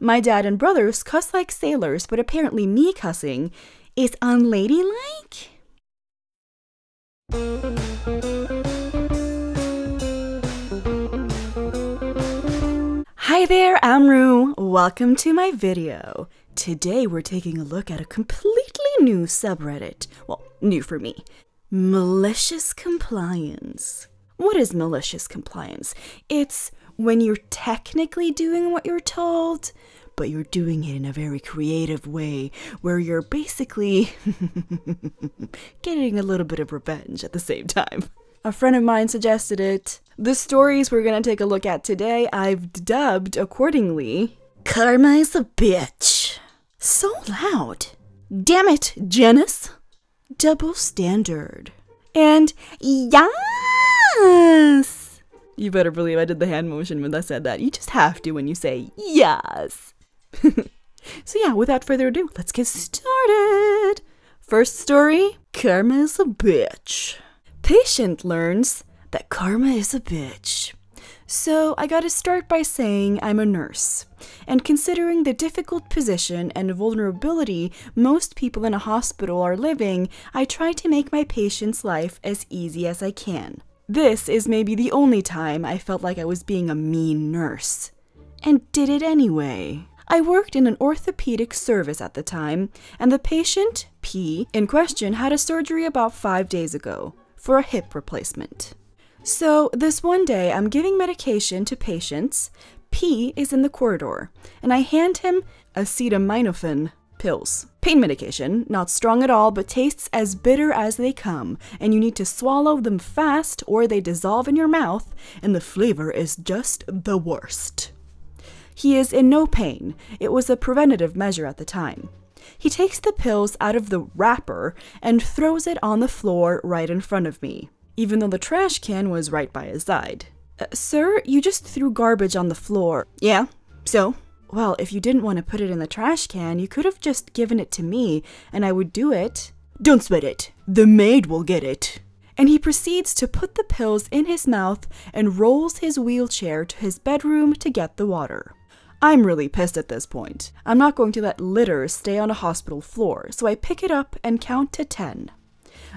My dad and brothers cuss like sailors, but apparently me cussing is unladylike? Hi there, I'm Roux. Welcome to my video. Today we're taking a look at a completely new subreddit. Well, new for me. Malicious compliance. What is malicious compliance? It's when you're technically doing what you're told, but you're doing it in a very creative way where you're basically getting a little bit of revenge at the same time. A friend of mine suggested it. The stories we're gonna take a look at today, I've dubbed accordingly. Karma is a bitch. So loud. Damn it, Janice. Double standard. And yes! You better believe I did the hand motion when I said that. You just have to when you say yes. So yeah, without further ado, let's get started. First story, karma is a bitch. Patient learns that karma is a bitch. So I gotta start by saying I'm a nurse. And considering the difficult position and vulnerability most people in a hospital are living, I try to make my patient's life as easy as I can. This is maybe the only time I felt like I was being a mean nurse. And did it anyway. I worked in an orthopedic service at the time, and the patient, P, in question had a surgery about 5 days ago for a hip replacement. So this one day I'm giving medication to patients. P is in the corridor, and I hand him acetaminophen pills. Pain medication, not strong at all, but tastes as bitter as they come, and you need to swallow them fast or they dissolve in your mouth, and the flavor is just the worst. He is in no pain. It was a preventative measure at the time. He takes the pills out of the wrapper and throws it on the floor right in front of me, even though the trash can was right by his side. Sir, you just threw garbage on the floor. Yeah, so? Well, if you didn't want to put it in the trash can, you could have just given it to me, and I would do it. Don't sweat it. The maid will get it. And he proceeds to put the pills in his mouth and rolls his wheelchair to his bedroom to get the water. I'm really pissed at this point. I'm not going to let litter stay on a hospital floor, so I pick it up and count to 10.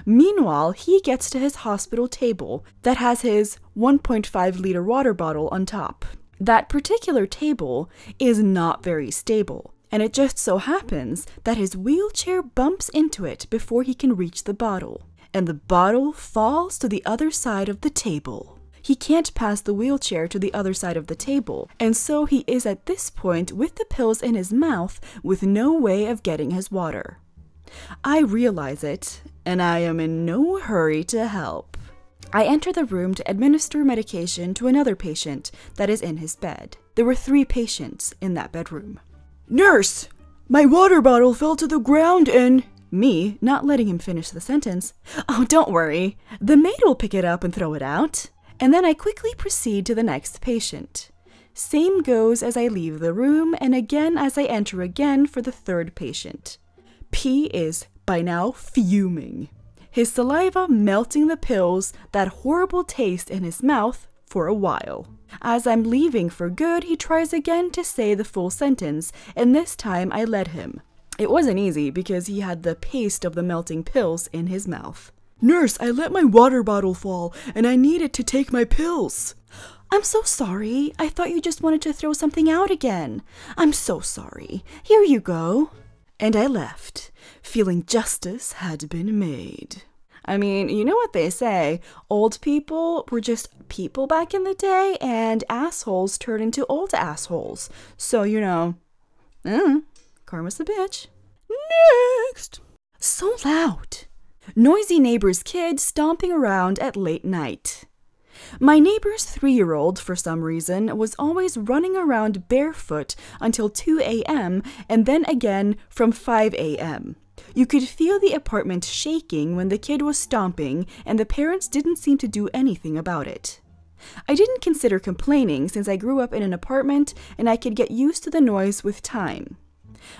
Meanwhile, he gets to his hospital table that has his 1.5-liter water bottle on top. That particular table is not very stable, and it just so happens that his wheelchair bumps into it before he can reach the bottle, and the bottle falls to the other side of the table. He can't pass the wheelchair to the other side of the table, and so he is at this point with the pills in his mouth with no way of getting his water. I realize it, and I am in no hurry to help. I enter the room to administer medication to another patient that is in his bed. There were 3 patients in that bedroom. Nurse! My water bottle fell to the ground and... Me, not letting him finish the sentence. Oh, don't worry. The maid will pick it up and throw it out. And then I quickly proceed to the next patient. Same goes as I leave the room and again as I enter again for the 3rd patient. P is, by now, fuming. His saliva melting the pills, that horrible taste in his mouth, for a while. As I'm leaving for good, he tries again to say the full sentence, and this time I let him. It wasn't easy because he had the paste of the melting pills in his mouth. Nurse, I let my water bottle fall, and I needed to take my pills. I'm so sorry. I thought you just wanted to throw something out again. I'm so sorry. Here you go. And I left, feeling justice had been made. I mean, you know what they say, old people were just people back in the day, and assholes turn into old assholes. So, you know, karma's a bitch. Next! So loud. Noisy neighbor's kid stomping around at late night. My neighbor's 3-year-old, for some reason, was always running around barefoot until 2 a.m. and then again from 5 a.m. You could feel the apartment shaking when the kid was stomping, and the parents didn't seem to do anything about it. I didn't consider complaining since I grew up in an apartment and I could get used to the noise with time.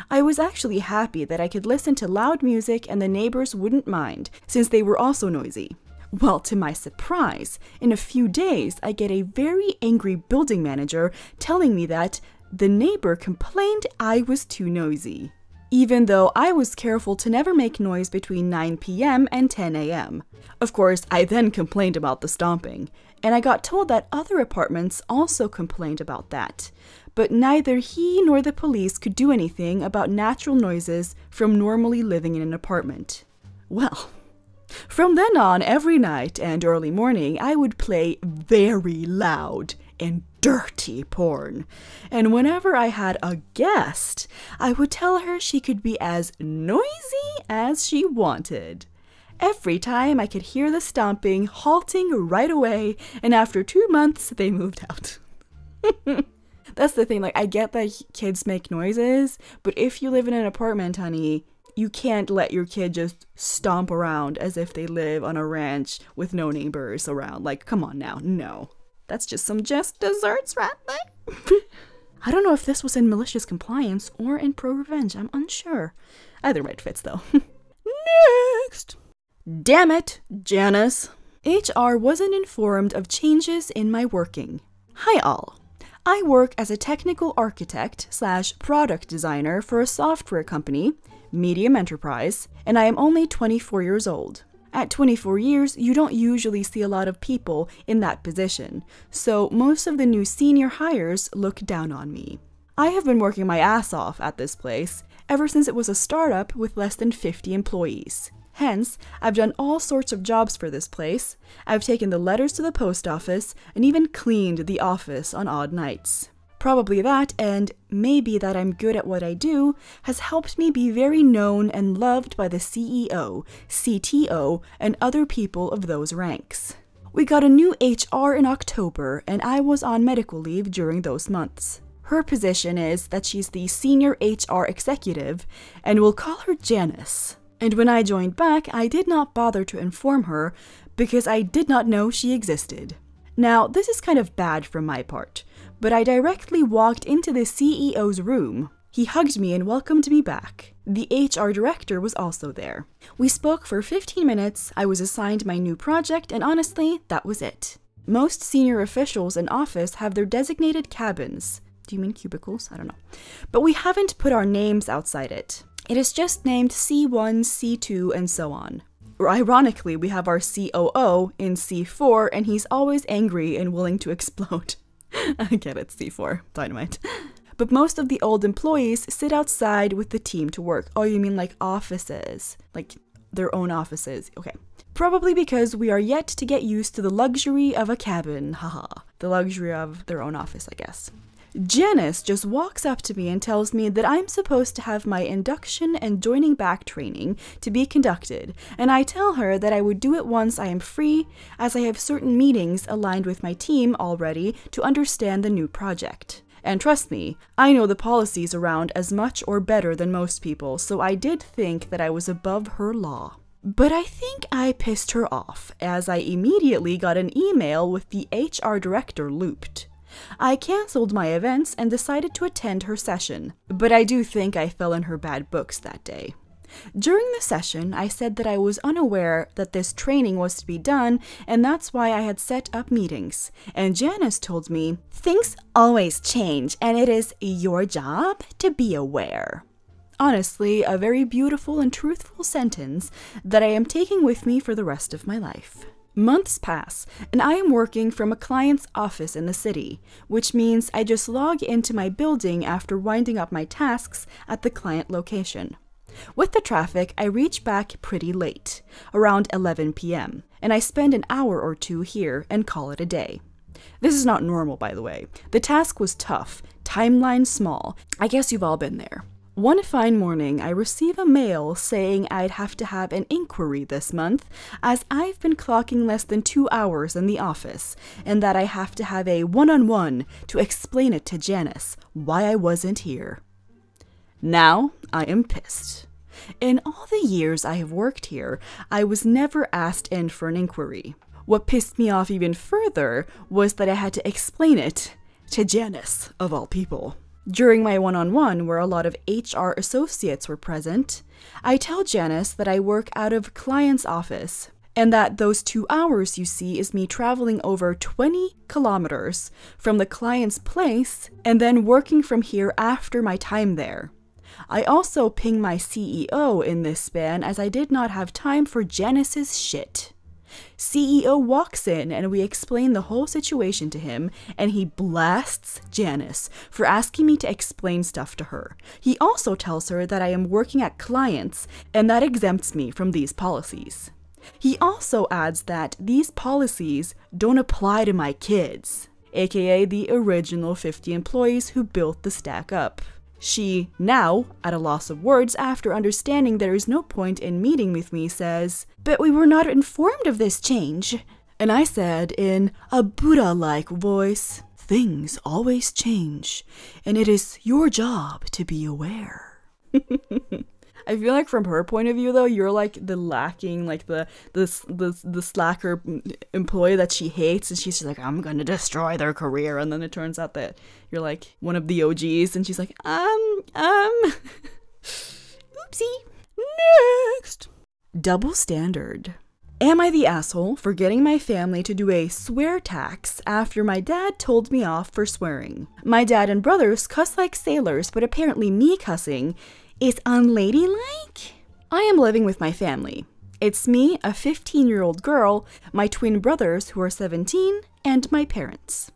I was actually happy that I could listen to loud music and the neighbors wouldn't mind, since they were also noisy. Well, to my surprise, in a few days I get a very angry building manager telling me that the neighbor complained I was too noisy, even though I was careful to never make noise between 9 p.m. and 10 a.m. Of course, I then complained about the stomping, and I got told that other apartments also complained about that, but neither he nor the police could do anything about natural noises from normally living in an apartment. Well, from then on, every night and early morning, I would play very loud and dirty porn. And whenever I had a guest, I would tell her she could be as noisy as she wanted. Every time I could hear the stomping halting right away, and after 2 months, they moved out. That's the thing, like, I get that kids make noises, but if you live in an apartment, honey, you can't let your kid just stomp around as if they live on a ranch with no neighbors around. Like, come on now, no. That's just some just desserts right there. I don't know if this was in Malicious Compliance or in Pro Revenge, I'm unsure. Either way it fits though. Next! Damn it, Janice. HR wasn't informed of changes in my working. Hi all. I work as a technical architect / product designer for a software company, Medium Enterprise, and I am only 24 years old. At 24 years, you don't usually see a lot of people in that position, so most of the new senior hires look down on me. I have been working my ass off at this place ever since it was a startup with less than 50 employees. Hence, I've done all sorts of jobs for this place. I've taken the letters to the post office and even cleaned the office on odd nights. Probably that, and maybe that I'm good at what I do, has helped me be very known and loved by the CEO, CTO, and other people of those ranks. We got a new HR in October, and I was on medical leave during those months. Her position is that she's the senior HR executive, and we'll call her Janice. And when I joined back, I did not bother to inform her because I did not know she existed. Now, this is kind of bad from my part, but I directly walked into the CEO's room. He hugged me and welcomed me back. The HR director was also there. We spoke for 15 minutes, I was assigned my new project, and honestly, that was it. Most senior officials in office have their designated cabins. Do you mean cubicles? I don't know. But we haven't put our names outside it. It is just named C1, C2, and so on. Or ironically, we have our COO in C4, and he's always angry and willing to explode. I get it, C4, dynamite. But most of the old employees sit outside with the team to work. Oh, you mean like offices? Like their own offices, okay. Probably because we are yet to get used to the luxury of a cabin, haha. The luxury of their own office, I guess. Janice just walks up to me and tells me that I'm supposed to have my induction and joining back training to be conducted, and I tell her that I would do it once I am free, as I have certain meetings aligned with my team already to understand the new project. And trust me, I know the policies around as much or better than most people, so I did think that I was above her law. But I think I pissed her off, as I immediately got an email with the HR director looped. I cancelled my events and decided to attend her session, but I do think I fell in her bad books that day. During the session, I said that I was unaware that this training was to be done, and that's why I had set up meetings. And Janice told me, "Things always change, and it is your job to be aware." Honestly, a very beautiful and truthful sentence that I am taking with me for the rest of my life. Months pass, and I am working from a client's office in the city, which means I just log into my building after winding up my tasks at the client location. With the traffic, I reach back pretty late, around 11 p.m., and I spend an hour or two here and call it a day. This is not normal, by the way. The task was tough, timeline small. I guess you've all been there. One fine morning, I receive a mail saying I'd have to have an inquiry this month, as I've been clocking less than 2 hours in the office, and that I have to have a one-on-one to explain it to Janice why I wasn't here. Now, I am pissed. In all the years I have worked here, I was never asked in for an inquiry. What pissed me off even further was that I had to explain it to Janice, of all people. During my one-on-one, where a lot of HR associates were present, I tell Janice that I work out of client's office, And that those 2 hours you see is me traveling over 20 kilometers from the client's place and then working from here after my time there. I also ping my CEO in this span as I did not have time for Janice's shit. CEO walks in and we explain the whole situation to him, and he blasts Janice for asking me to explain stuff to her. He also tells her that I am working at clients and that exempts me from these policies. He also adds that these policies don't apply to my kids, aka the original 50 employees who built the stack up. She, now at a loss of words after understanding there is no point in meeting with me, says, "But we were not informed of this change." And I said in a Buddha-like voice, "Things always change, and it is your job to be aware." I feel like from her point of view though, you're like the lacking, like the slacker employee that she hates, and she's just like, "I'm gonna destroy their career," and then it turns out that you're like one of the OGs, and she's like, oopsie. Next. Double standard. Am I the asshole for getting my family to do a swear tax after my dad told me off for swearing? My dad and brothers cuss like sailors, but apparently me cussing is unladylike? I am living with my family. It's me, a 15-year-old girl, my twin brothers who are 17, and my parents.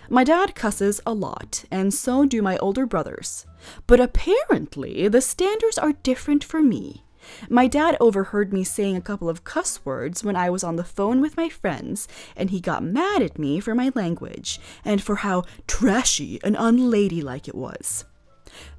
My dad cusses a lot, and so do my older brothers. But apparently, the standards are different for me. My dad overheard me saying a couple of cuss words when I was on the phone with my friends, and he got mad at me for my language, and for how trashy and unladylike it was.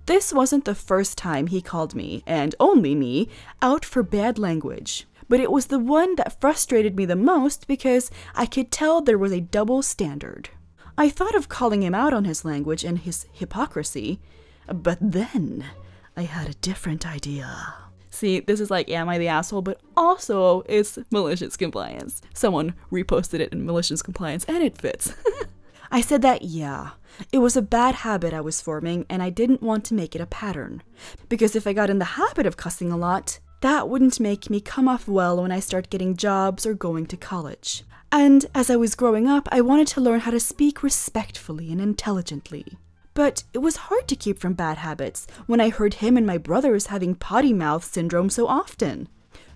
This wasn't the first time he called me, and only me, out for bad language. But it was the one that frustrated me the most because I could tell there was a double standard. I thought of calling him out on his language and his hypocrisy, but then I had a different idea. See, this is like, am I the asshole? But also, it's malicious compliance. Someone reposted it in malicious compliance, and it fits. I said that, yeah, it was a bad habit I was forming, and I didn't want to make it a pattern. Because if I got in the habit of cussing a lot, that wouldn't make me come off well when I start getting jobs or going to college. And as I was growing up, I wanted to learn how to speak respectfully and intelligently. But it was hard to keep from bad habits when I heard him and my brothers having potty mouth syndrome so often.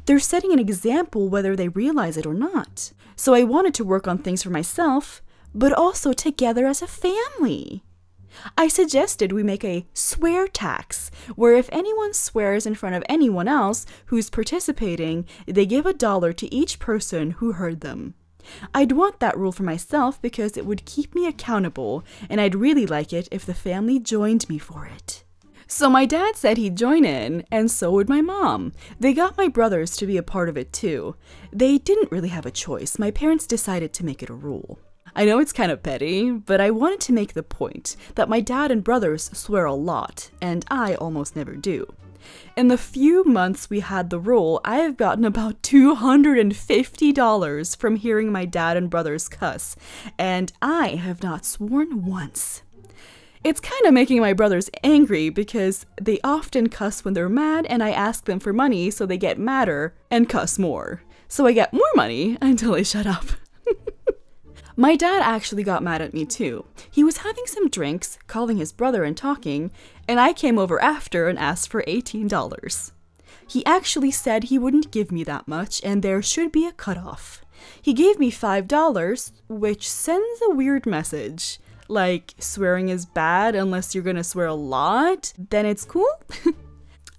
They're setting an example whether they realize it or not. So I wanted to work on things for myself, but also together as a family. I suggested we make a swear tax, where if anyone swears in front of anyone else who's participating, they give $1 to each person who heard them. I'd want that rule for myself because it would keep me accountable, and I'd really like it if the family joined me for it. So my dad said he'd join in, and so would my mom. They got my brothers to be a part of it too. They didn't really have a choice. My parents decided to make it a rule. I know it's kind of petty, but I wanted to make the point that my dad and brothers swear a lot, and I almost never do. In the few months we had the rule, I have gotten about $250 from hearing my dad and brothers cuss, and I have not sworn once. It's kind of making my brothers angry because they often cuss when they're mad, and I ask them for money so they get madder and cuss more. So I get more money until they shut up. My dad actually got mad at me too. He was having some drinks, calling his brother and talking, and I came over after and asked for $18. He actually said he wouldn't give me that much and there should be a cutoff. He gave me $5, which sends a weird message. Like, swearing is bad unless you're gonna swear a lot, then it's cool?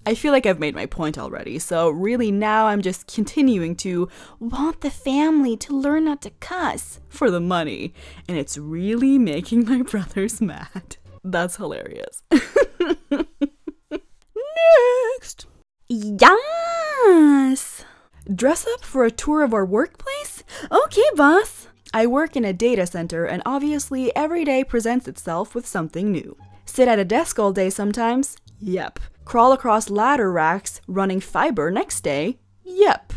I feel like I've made my point already, so really now I'm just continuing to want the family to learn not to cuss for the money, and it's really making my brothers mad. That's hilarious. Next! Yes! Dress up for a tour of our workplace? Okay, boss! I work in a data center, and obviously every day presents itself with something new. Sit at a desk all day sometimes? Yep. Crawl across ladder racks running fiber next day? Yep.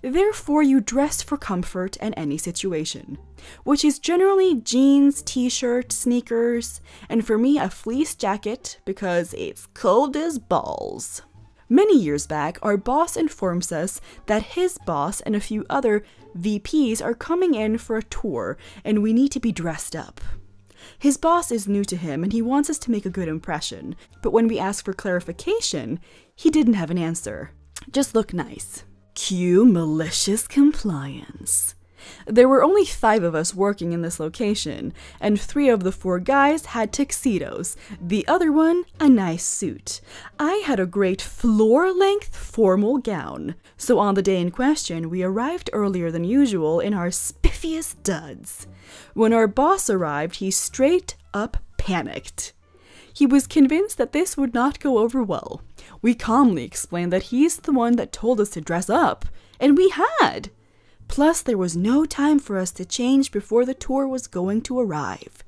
Therefore, you dress for comfort in any situation, which is generally jeans, t-shirt, sneakers, and for me a fleece jacket because it's cold as balls. Many years back, our boss informs us that his boss and a few other VPs are coming in for a tour and we need to be dressed up. His boss is new to him and he wants us to make a good impression, but when we ask for clarification, he didn't have an answer. Just look nice. Cue malicious compliance. There were only 5 of us working in this location, and 3 of the 4 guys had tuxedos, the other one a nice suit. I had a great floor-length formal gown. So on the day in question, we arrived earlier than usual in our spiffiest duds. When our boss arrived, he straight up panicked. He was convinced that this would not go over well. We calmly explained that he's the one that told us to dress up, and we had. Plus, there was no time for us to change before the tour was going to arrive.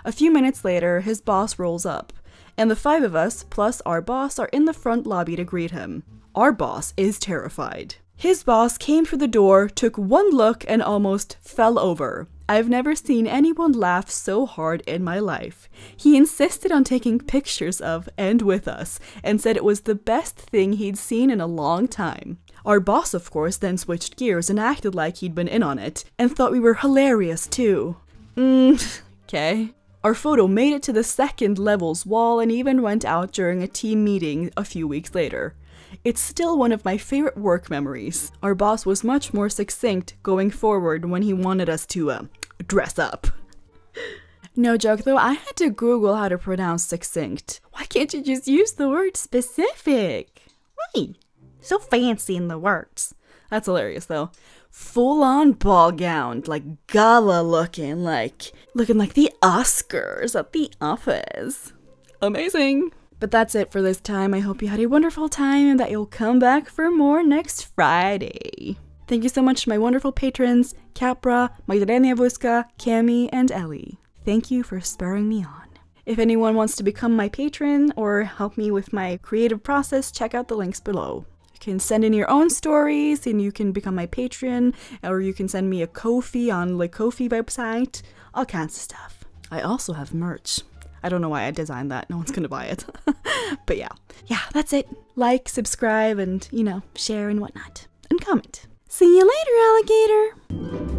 A few minutes later, his boss rolls up, and the 5 of us, plus our boss, are in the front lobby to greet him. Our boss is terrified. His boss came through the door, took one look, and almost fell over. I've never seen anyone laugh so hard in my life. He insisted on taking pictures of and with us, and said it was the best thing he'd seen in a long time. Our boss, of course, then switched gears and acted like he'd been in on it, and thought we were hilarious too. Okay. Our photo made it to the 2nd level's wall and even went out during a team meeting a few weeks later. It's still one of my favorite work memories. Our boss was much more succinct going forward when he wanted us to, dress up. No joke though, I had to Google how to pronounce succinct. Why can't you just use the word specific? Why? So fancy in the words. That's hilarious though. Full-on ball gown, like gala looking like the Oscars at the office. Amazing. But that's it for this time. I hope you had a wonderful time and that you'll come back for more next Friday. Thank you so much to my wonderful patrons, Capra, Magdalena Vuska, Cami, and Ellie. Thank you for spurring me on. If anyone wants to become my patron or help me with my creative process, check out the links below. You can send in your own stories and you can become my patron, or you can send me a Ko-fi on the Ko-fi website, all kinds of stuff. I also have merch. I don't know why I designed that. No one's gonna buy it. But yeah, that's it. Like, subscribe, and, share and whatnot. And comment. See you later, alligator!